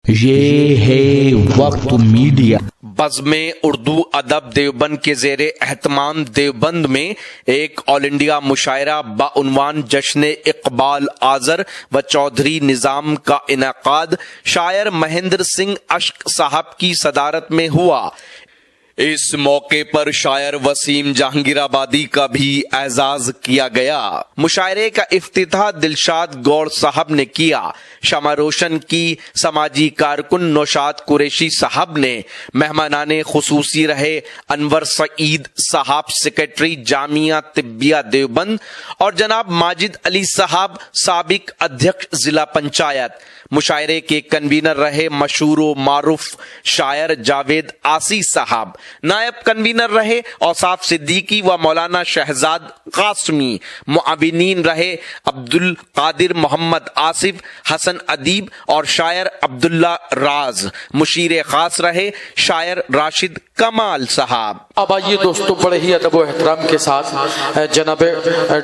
ये है वक्त मीडिया। बज़्म उर्दू अदब देवबंद के ज़ेरे एहतमाम देवबंद में एक ऑल इंडिया मुशायरा बाउन्वान जश्न इकबाल आज़र व चौधरी निज़ाम का इनेकाद शायर महेंद्र सिंह अश्क साहब की सदारत में हुआ। इस मौके पर शायर वसीम जहांगीराबादी का भी एजाज किया गया। मुशायरे का इफ्तिताह दिलशाद गौड़ साहब ने किया। शमा रोशन की समाजी कारकुन नौशाद कुरैशी साहब ने मेहमानाने खुसूसी रहे अनवर सईद साहब सेक्रेटरी जामिया तिब्बिया देवबंद और जनाब माजिद अली साहब साबिक अध्यक्ष जिला पंचायत। मुशायरे के कन्वीनर रहे मशहूर व मारूफ शायर जावेद आसी साहब। नायब कन्वीनर रहे औसाफ सिद्दीकी व मौलाना शहजाद कासमी। मुआविनीन रहे अब्दुल कादिर मोहम्मद आसिफ, हसन अदीब और शायर अब्दुल्ला राज। मुशीर खास रहे शायर राशिद कमाल साहब। अब आइए दोस्तों, बड़े ही अदब व एहतराम के साथ जनाब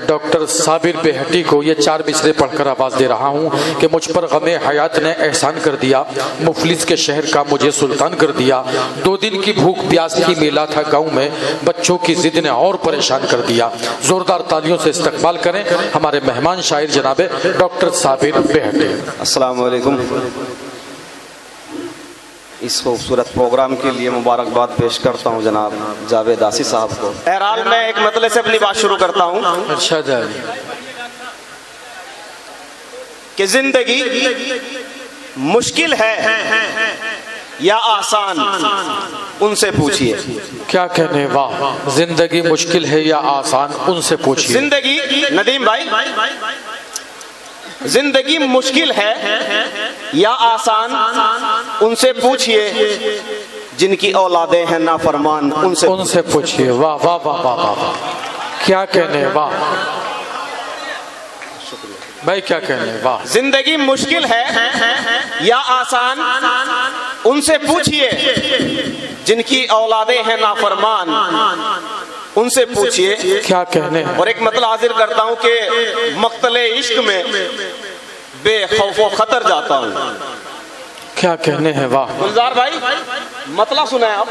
डॉक्टर साबिर बेहटी को ये 4 मिसरे पढ़कर आवाज दे रहा हूँ कि मुझ पर गमे हयात ने एहसान कर दिया, मुफलिस के शहर का मुझे सुल्तान कर दिया। 2 दिन की भूख प्यास की मेला था गाँव में, बच्चों की जिद ने और परेशान कर दिया। जोरदार तालियों से इस्तकबाल करें हमारे मेहमान शायर जनाब डॉक्टर साबिर बेहटी। अस्सलाम वालेकुम। इस खूबसूरत प्रोग्राम के लिए मुबारकबाद पेश करता हूँ जनाब जावेद आसी साहब को। बहरहाल मैं एक मतले से अपनी बात शुरू करता हूँ कि जिंदगी मुश्किल है या आसान, उनसे पूछिए। क्या कहने वाह, जिंदगी मुश्किल है या आसान, उनसे पूछिए। जिंदगी नदीम भाई, जिंदगी मुश्किल है या आसान, उनसे पूछिए। जिनकी औलादे हैं नाफरमान, उनसे पूछिए। वाह वाह वाह वाह वाह, क्या कहने वाह भाई, क्या कहने वाह। जिंदगी मुश्किल है या आसान, उनसे पूछिए। जिनकी औलादे हैं नाफरमान, उनसे पूछिए। क्या कहने हैं। और एक मतलब हाजिर करता हूं कि मक्तले इश्क में बेखौफो खतर जाता हूं। क्या कहने हैं वाह। गुलजार भाई मतलब सुना है आप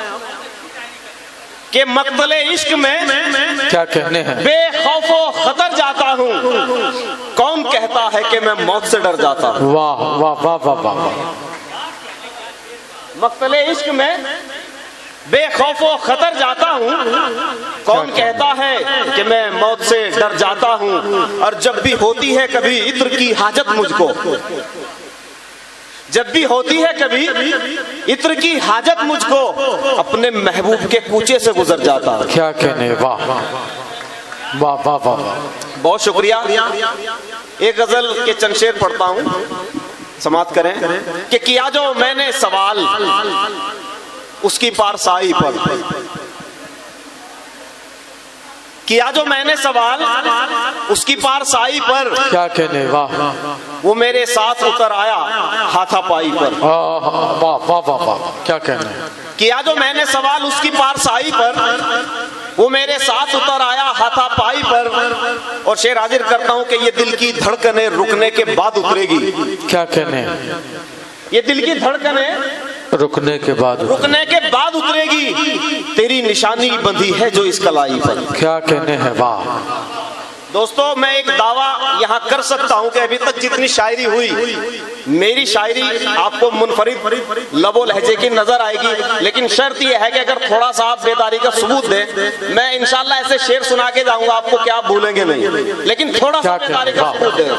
कि मक्तले इश्क में क्या कहने हैं। बेखौफो खतर जाता हूं, कौन कहता है कि मैं मौत से डर जाता हूं। वाह वाह वाह वाह वाह। मक्तले इश्क में बेखौफो खतर जाता हूँ, कौन कहता है कि मैं मौत से डर जाता हूँ। और जब भी होती है कभी इत्र की हाजत मुझको, जब भी होती है कभी इत्र की हाजत मुझको, अपने महबूब के कूचे से गुजर जाता हूँ। क्या कहने वाह वाह वाह वाह। बहुत शुक्रिया। एक गजल के चंद शेर पढ़ता हूँ, समाप्त करें कि किया जो मैंने सवाल उसकी पारसाई पर, किया जो मैंने सवाल उसकी पारसाई पर। क्या कहने वाह। वो मेरे साथ उतर आया हाथापाई पर। वाह वाह वाह वाह, क्या कहने। किया जो मैंने सवाल उसकी पारसाई पर, वो मेरे साथ उतर आया हाथापाई पर। और शेर हाजिर करता हूँ कि ये दिल की धड़कनें रुकने के बाद उतरेगी। क्या कहने। ये दिल की धड़कनें रुकने के बाद उतरेगी। तेरी निशानी बंधी है जो इस कलाई पर। क्या कहने हैं वाह। दोस्तों मैं एक दावा यहाँ कर सकता हूँ कि अभी तक जितनी शायरी हुई, मेरी शायरी आपको मुनफरिद लबो लहजे की नजर आएगी। लेकिन शर्त यह है कि अगर थोड़ा सा आप बेदारी का सबूत दें, मैं इंशाल्लाह ऐसे शेर सुना के जाऊंगा आपको, क्या आप भूलेंगे नहीं। लेकिन थोड़ा सा बेदारी का सबूत दें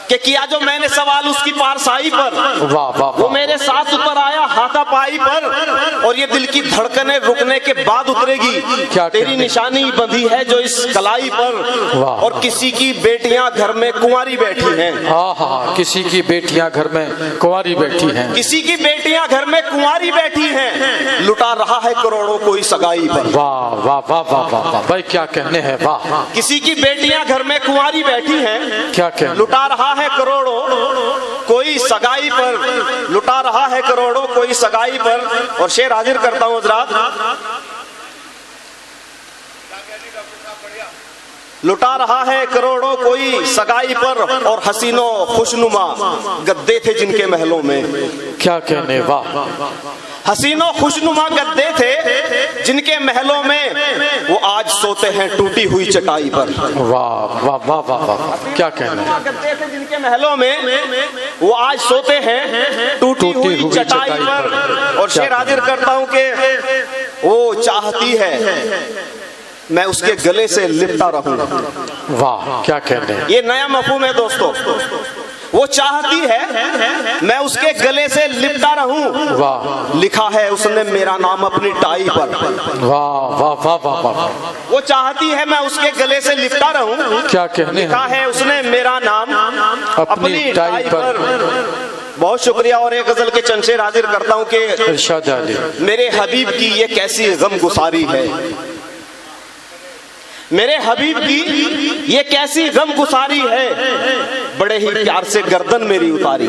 कि किया जो मैंने सवाल उसकी पारसाई पर, वो मेरे साथ उतर आया हाथापाई पर। और ये दिल की धड़कनें रुकने के बाद उतरेगी। तेरी निशानी बंधी है जो इस कलाई पर। और किसी की बेटियां घर में कुंवारी बैठी हैं। किसी की बेटियां घर में कुंवारी बैठी हैं। किसी की बेटियां घर में कुंवारी बैठी हैं, लुटा रहा है करोड़ों कोई सगाई पर। वाह वाह वाह वाह वाह भाई, क्या कहने हैं वाह। किसी की बेटियां घर में कुंवारी बैठी हैं, क्या कहने। लुटा रहा है करोड़ों कोई सगाई पर, लुटा रहा है करोड़ों कोई सगाई पर। और शेर हाजिर करता हूं हजरात, लुटा रहा है करोड़ों कोई सगाई पर, और हसीनों खुशनुमा गद्दे थे जिनके महलों में। क्या कहने, वाह। हसीनों खुशनुमा गद्दे थे जिनके महलों में, वो आज सोते हैं टूटी हुई चटाई पर। वाह वाह वाह वाह वाह, क्या कहने। गद्दे थे जिनके महलों में, वो आज सोते हैं टूटी हुई चटाई पर। और शेर हाजिर करता हूं कि वो चाहती है मैं उसके गले से लिपटा रहूं। वाह, क्या कहने। ये नया मफहूम है दोस्तों। वो चाहती है मैं उसके गले से लिपटा रहूं। वाह। लिखा है उसने मेरा नाम अपनी टाई पर। वाह वाह वाह वाह वाह। वो चाहती है मैं उसके गले से लिपटा रहूं। क्या कहने। लिखा है उसने मेरा नाम अपनी टाई पर। बहुत शुक्रिया। और एक गजल के चंद शेर हाजिर करता हूं कि इरशाद अली। मेरे हबीब की ये कैसी गम गुसारी है, मेरे हबीब की ये कैसी गम गुसारी है, बड़े ही प्यार से गर्दन मेरी उतारी।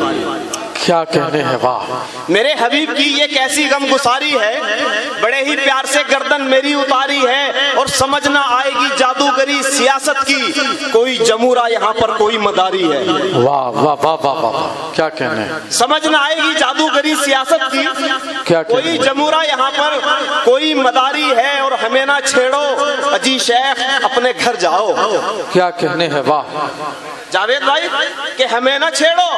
क्या कहने हैं, वाह। मेरे हबीब की ये कैसी गम गुसारी है, बड़े ही प्यार से गर्दन मेरी उतारी है। और समझ ना आएगी जादूगरी सियासत की, कोई जमूरा यहाँ पर कोई मदारी है। वाह वाह वाह वाह वाह, क्या कहने। समझ ना आएगी जादूगरी सियासत की, क्या कोई जमूरा यहाँ पर कोई मदारी है। और हमें ना छेड़ो अजी शेख अपने घर जाओ। क्या कहने हैं, वाह। जावेद भाई कि हमें ना छेड़ो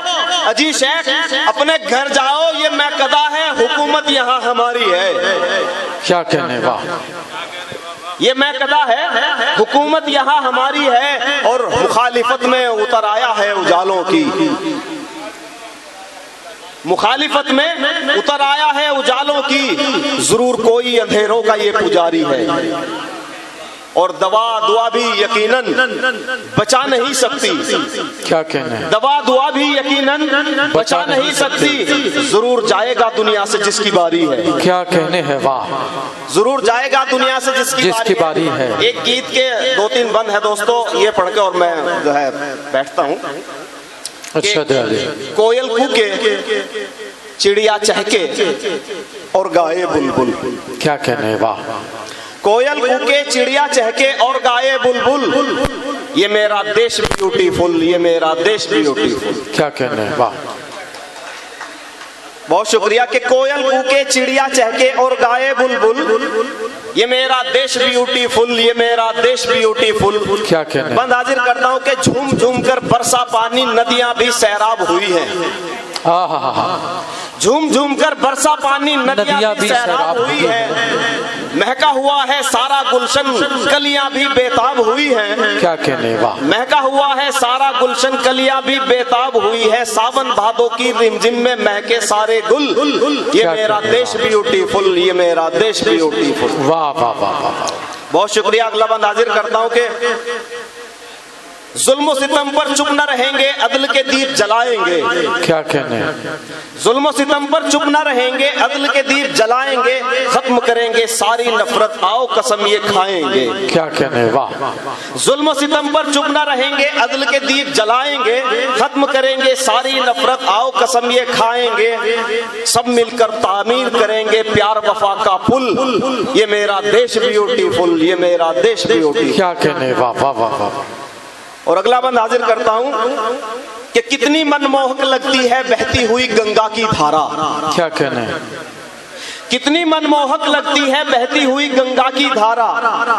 अजी शेख अपने घर जाओ, ये मैं कदा है हुकूमत यहाँ हमारी है। क्या कहने, वाह। ये मैं कदा है हुकूमत यहाँ हमारी है। और मुखालिफत में उतर आया है उजालों की, मुखालिफत में उतर आया है उजालों की, जरूर कोई अंधेरों का ये पुजारी है। और दवा दुआ भी यकीनन बचा नहीं सकती। क्या कहना है। दवा दुआ भी यकीनन बचा नहीं सकती, जरूर जाएगा दुनिया से जिसकी बारी है। क्या कहने हैं, वाह। जरूर जाएगा दुनिया से जिसकी बारी है। एक गीत के 2-3 बंद है दोस्तों, ये पढ़ के और मैं जो है बैठता हूँ। अच्छा दयाले। कोयल कूके, चिड़िया चहके और गाए बुलबुल। क्या कहने, वाह। कोयल कूके, चिड़िया चहके और गाए बुलबुल, ये मेरा देश ब्यूटीफुल, ये मेरा देश ब्यूटीफुल। क्या कहने, वाह। बहुत शुक्रिया। कि कोयल कूके, चिड़िया चहके और गाए बुलबुल, ये मेरा देश ब्यूटीफुल, ये मेरा देश ब्यूटीफुल। क्या कहने। बंद हाजिर करता हूँ कि झूम झूम कर बरसा पानी, नदियां भी सैराब हुई हैं। झूम झूम कर बरसा पानी, नदियां भी सैराब हुई है। महका हुआ है सारा गुलशन, कलियां भी बेताब हुई हैं। क्या कहने, वाह। महका हुआ है सारा गुलशन, कलियां भी बेताब हुई है। सावन भादों की रिमझिम में महके सारे गुल, ये मेरा देश ब्यूटीफुल, ये मेरा देश ब्यूटीफुल। वाह वाह वाह वाह। बहुत शुक्रिया। अगला बंद हाजिर करता हूँ कि जुल्म सितम पर चुप न रहेंगे, अदल के दीप जलाएंगे। क्या कहने। जुल्म सितम पर चुप न रहेंगे, अदल के दीप जलाएंगे। खत्म करेंगे सारी नफरत, आओ कसम ये खाएंगे। क्या कहने, वाह। जुल्म सितम पर चुप न रहेंगे, अदल के दीप जलाएंगे। खत्म करेंगे सारी नफरत, आओ कसम ये खाएंगे। सब मिलकर तामीर करेंगे प्यार वफा का पुल, ये मेरा देश ब्यूटीफुल, ये मेरा देश ब्यूटीफुल। क्या कहने, वाह वाह वाह वाह। और अगला बंद हाजिर करता हूं कि कितनी मनमोहक लगती है बहती हुई गंगा की धारा। क्या कहने। कितनी मनमोहक लगती है बहती हुई गंगा की धारा,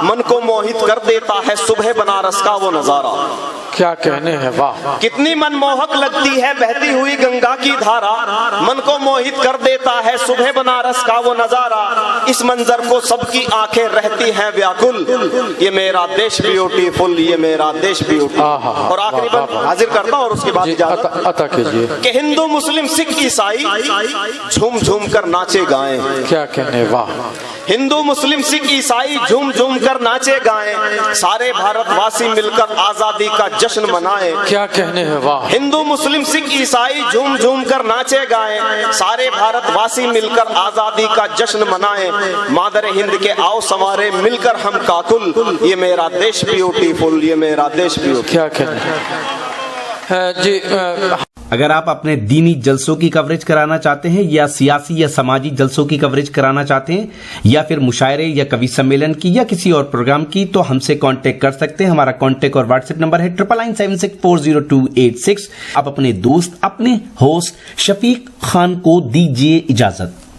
मन को मोहित कर देता है सुबह बनारस का वो नजारा। क्या कहने हैं, वाह। कितनी मनमोहक लगती है बहती हुई गंगा की धारा, मन को मोहित कर देता है सुबह बनारस का वो नजारा। इस मंजर को सबकी आंखें रहती हैं व्याकुल, ये मेरा देश ब्यूटीफुल, ये मेरा देश ब्यूटीफुल। और आखिरी बात हाजिर करता हूं और उसके बाद इजाजत अता कीजिए कि हिंदू मुस्लिम सिख ईसाई झूम झूम कर नाचे गाएं। क्या कहने, वाह। हिंदू मुस्लिम सिख ईसाई झूम झूम कर नाचे गाएं, सारे भारतवासी मिलकर आजादी का जश्न मनाएं। क्या कहने हैं, वाह। हिंदू मुस्लिम सिख ईसाई झूम झूम कर नाचे गाएं, सारे भारतवासी मिलकर आजादी का जश्न मनाएं। मादर हिंद के आओ संवारे मिलकर हम काकुल, ये मेरा देश ब्यूटीफुल, ये मेरा देश ब्यूटीफुल। क्या कहने जी। अगर आप अपने दीनी जलसों की कवरेज कराना चाहते हैं या सियासी या समाजी जलसों की कवरेज कराना चाहते हैं या फिर मुशायरे या कवि सम्मेलन की या किसी और प्रोग्राम की, तो हमसे कांटेक्ट कर सकते हैं। हमारा कांटेक्ट और व्हाट्सएप नंबर है 9997640286। आप अपने दोस्त, अपने होस्ट शफीक खान को दीजिए इजाजत।